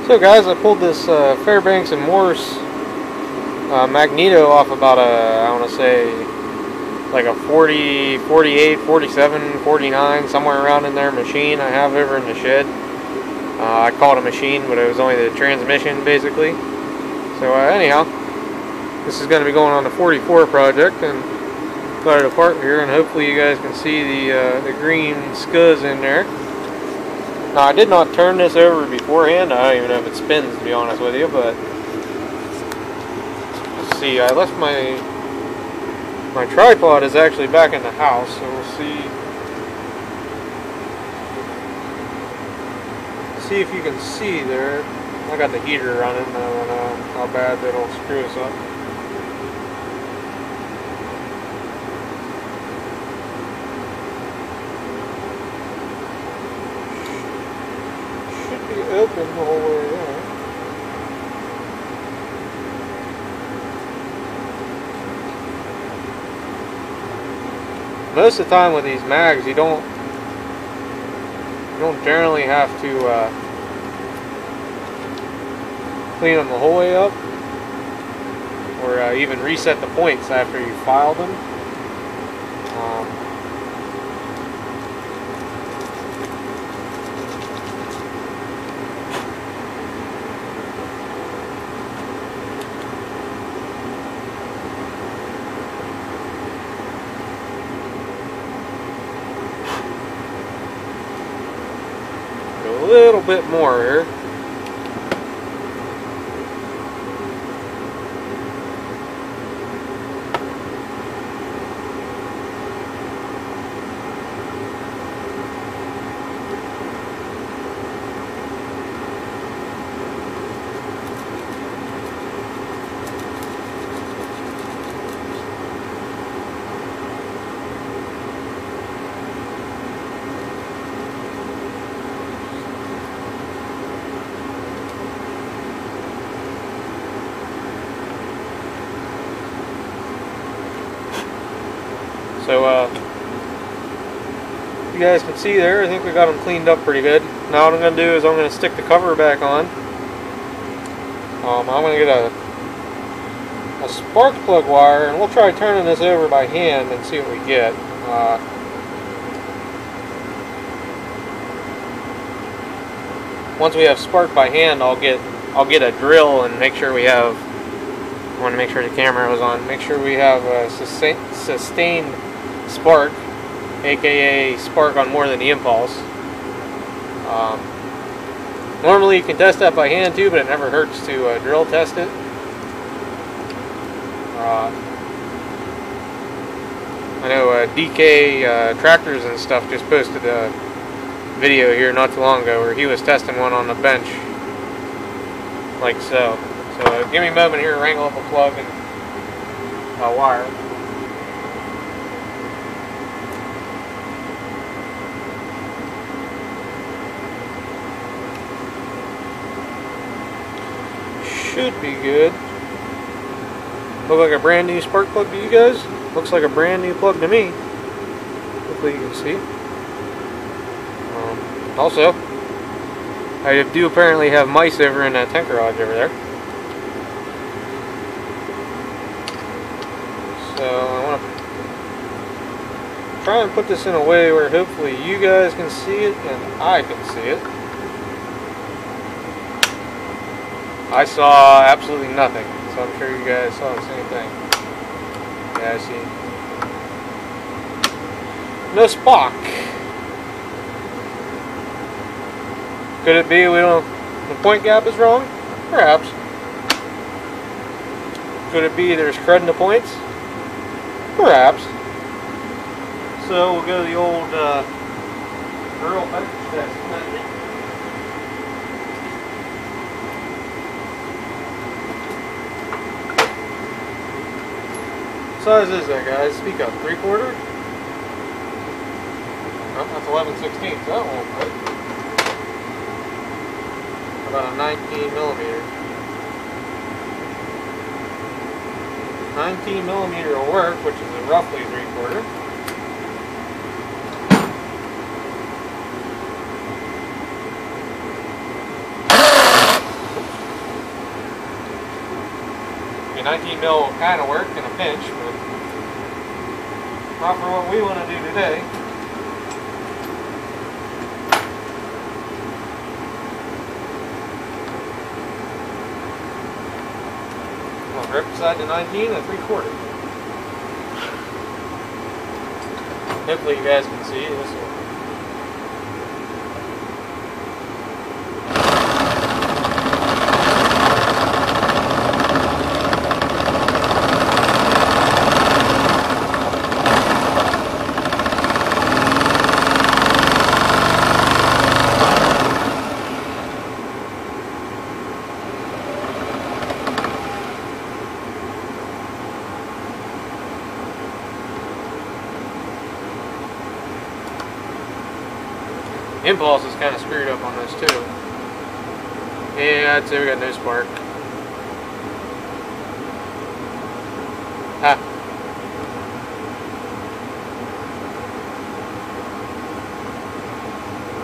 So guys, I pulled this Fairbanks&morse magneto off about I want to say like a 40, 48, 47, 49, somewhere around in there machine I have over in the shed. I call it a machine, but it was only the transmission basically. So anyhow, this is going to be going on the 44 project, and got it apart here, and hopefully you guys can see the green scuzz in there. Now, I did not turn this over beforehand. I don't even know if it spins, to be honest with you, but let's see. I left my tripod is actually back in the house, so we'll see if you can see there. I got the heater running. I don't know how bad that'll screw us up. Open the whole way there. Most of the time with these mags, you don't generally have to clean them the whole way up, or even reset the points after you filed them. A little bit more here. So, you guys can see there, I think we got them cleaned up pretty good. Now what I'm going to do is I'm going to stick the cover back on. I'm going to get a spark plug wire, and we'll try turning this over by hand and see what we get. Once we have spark by hand, I'll get a drill and make sure we have. I want to make sure the camera was on. Make sure we have a sustained spark, aka spark on more than the impulse. Normally you can test that by hand too, but it never hurts to drill test it. I know DK Tractors and stuff just posted a video here not too long ago where he was testing one on the bench, like so. So give me a moment here to wrangle up a plug and a wire. Should be good. Look like a brand new spark plug to you guys? Looks like a brand new plug to me. Hopefully you can see. Also, I do apparently have mice over in that tank garage over there. So I want to try and put this in a way where hopefully you guys can see it and I can see it. I saw absolutely nothing, so I'm sure you guys saw the same thing. Yeah, I see. No spark. Could it be the point gap is wrong? Perhaps. Could it be there's crud in the points? Perhaps. So we'll go to the old drill bench test. What size is that, guys? Speak up. 3/4? Oh, that's 11/16. So that won't fit. About a 19 millimeter. 19 millimeter will work, which is roughly 3/4. 19 mil will kind of work in a pinch, but not for what we want to do today. I'll grip beside the 19 and 3/4. Hopefully you guys can see this one. Impulse is kind of screwed up on this too. Yeah, I'd say we got no spark. Ha.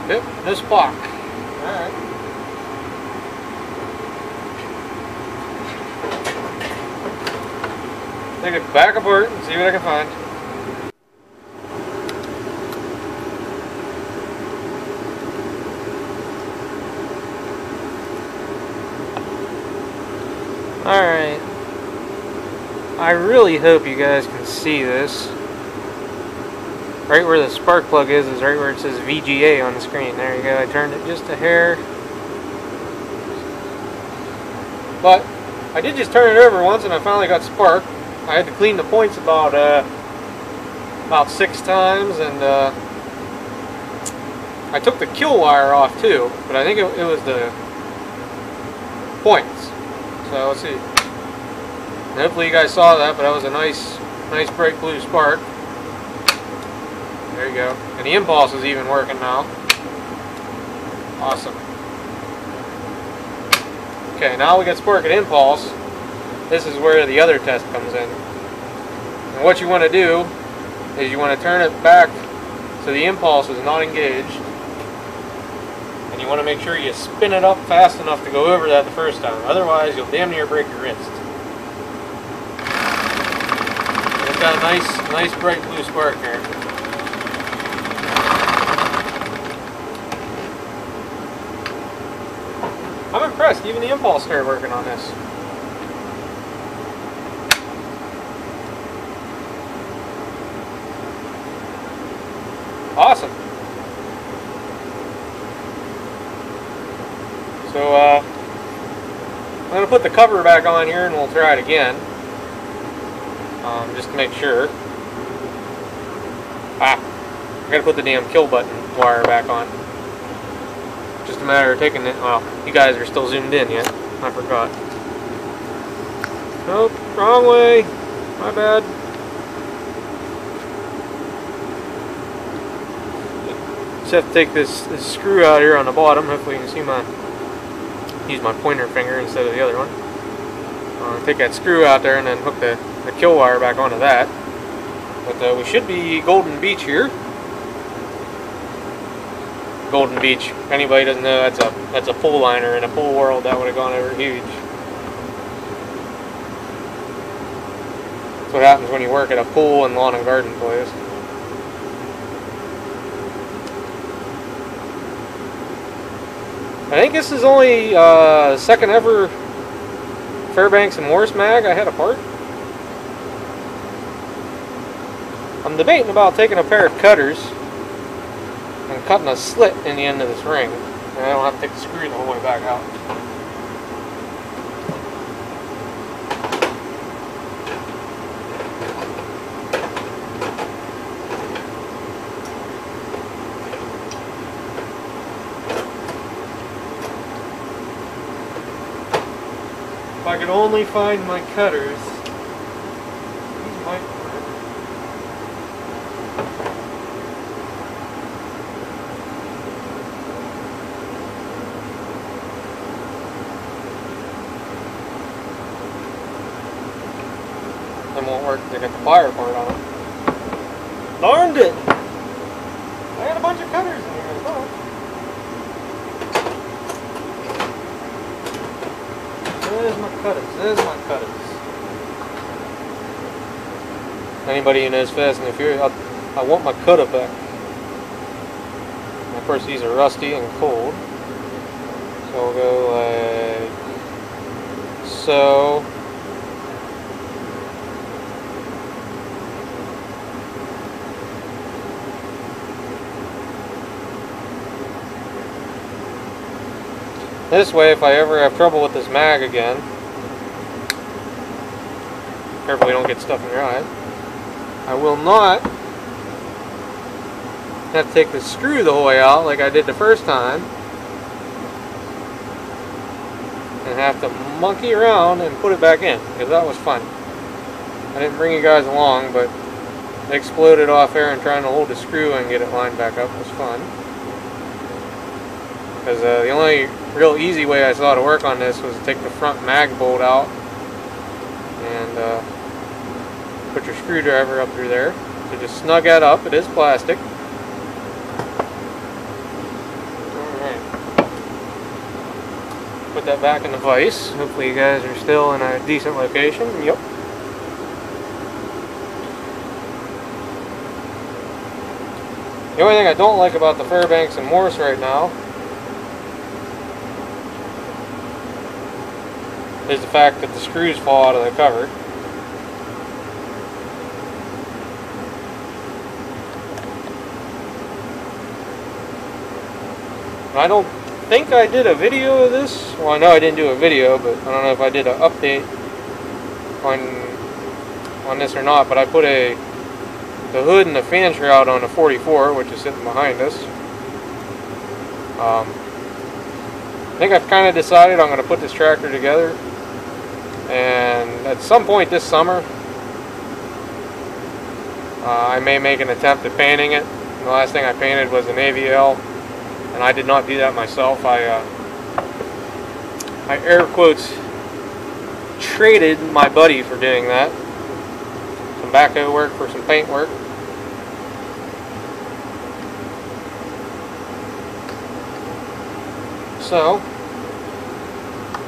Yep, no spark. Alright. Take it back apart and see what I can find. Alright, I really hope you guys can see this. Right where the spark plug is right where it says VGA on the screen. There you go, I turned it just a hair. But I did just turn it over once and I finally got spark. I had to clean the points about 6 times, and I took the kill wire off too, but I think it was the points. So let's see. Hopefully you guys saw that, but that was a nice bright blue spark. There you go. And the impulse is even working now. Awesome. Okay, now we got spark and impulse. This is where the other test comes in. And what you want to do is you want to turn it back so the impulse is not engaged. And you want to make sure you spin it up fast enough to go over that the first time. Otherwise, you'll damn near break your wrist. And it's got a nice bright blue spark here. I'm impressed. Even the impulse started working on this. Awesome. So I'm going to put the cover back on here and we'll try it again. Just to make sure. I got to put the damn kill button wire back on. Just a matter of taking it. Well, you guys are still zoomed in yet. I forgot. Nope, wrong way. My bad. Just have to take this screw out here on the bottom. Hopefully you can see use my pointer finger instead of the other one. Take that screw out there and then hook the kill wire back onto that. But we should be Golden Beach here. Golden Beach. If anybody doesn't know, that's a pool liner. In a pool world, that would have gone over huge. That's what happens when you work at a pool and lawn and garden place. I think this is only second ever Fairbanks and Morse mag I had apart. I'm debating about taking a pair of cutters and cutting a slit in the end of this ring. And I don't have to take the screw the whole way back out. If I could only find my cutters. These might work. Them won't work. They got the fire part on them. Darned it! I had a bunch of cutters in here as well. There's my cutters. There's my cutters. Anybody who knows Fast and the Furious, I want my cutter back. And of course, these are rusty and cold. So we'll go like so. This way, if I ever have trouble with this mag again, careful you don't get stuff in your eye, I will not have to take the screw the whole way out like I did the first time and have to monkey around and put it back in, because that was fun. I didn't bring you guys along, but it exploded off air and trying to hold the screw and get it lined back up was fun. Because the only real easy way I saw to work on this was to take the front mag bolt out and put your screwdriver up through there. So just snug that up. It is plastic. Alright. Put that back in the vise. Hopefully you guys are still in a decent location. Yep. The only thing I don't like about the Fairbanks and Morse right now is the fact that the screws fall out of the cover. I don't think I did a video of this. Well, I know I didn't do a video, but I don't know if I did an update on this or not. But I put the hood and the fan shroud on the 44, which is sitting behind us. I think I've kind of decided I'm going to put this tractor together, and at some point this summer I may make an attempt at painting it. The last thing I painted was an AVL, and I did not do that myself. I air quotes traded my buddy for doing that. Some backhoe work for some paint work. So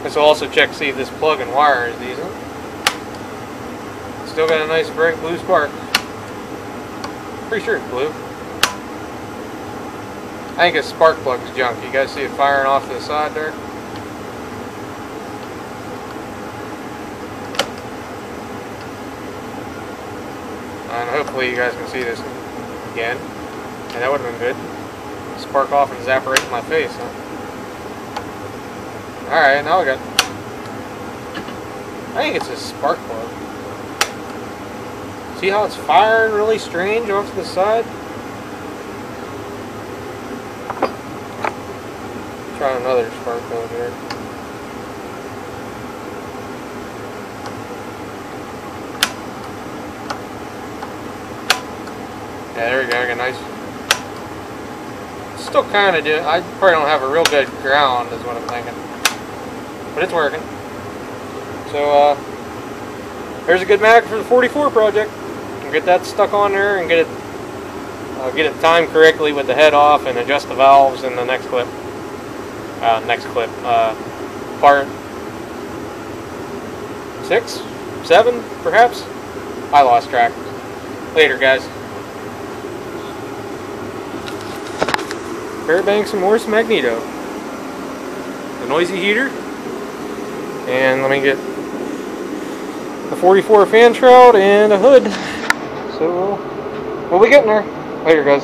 this will also check to see if this plug and wire is decent. Still got a nice bright blue spark. Pretty sure it's blue. I think a spark plug is junk. You guys see it firing off to the side there? And hopefully you guys can see this again. And that would have been good. Spark off and zap right in my face, huh? Alright, now we got... I think it's a spark plug. See how it's firing really strange off to the side? Try another spark plug here. Yeah, there we go. I got nice. Still kind of do. I probably don't have a real good ground, is what I'm thinking. But it's working. So, there's a good mag for the 44 project. Get that stuck on there and get it timed correctly with the head off and adjust the valves in the next clip. Part 6, 7, perhaps. I lost track. Later, guys. Fairbanks and Morse magneto. The noisy heater. And let me get the 44 fan shroud and a hood. So we'll be getting there. Later, guys.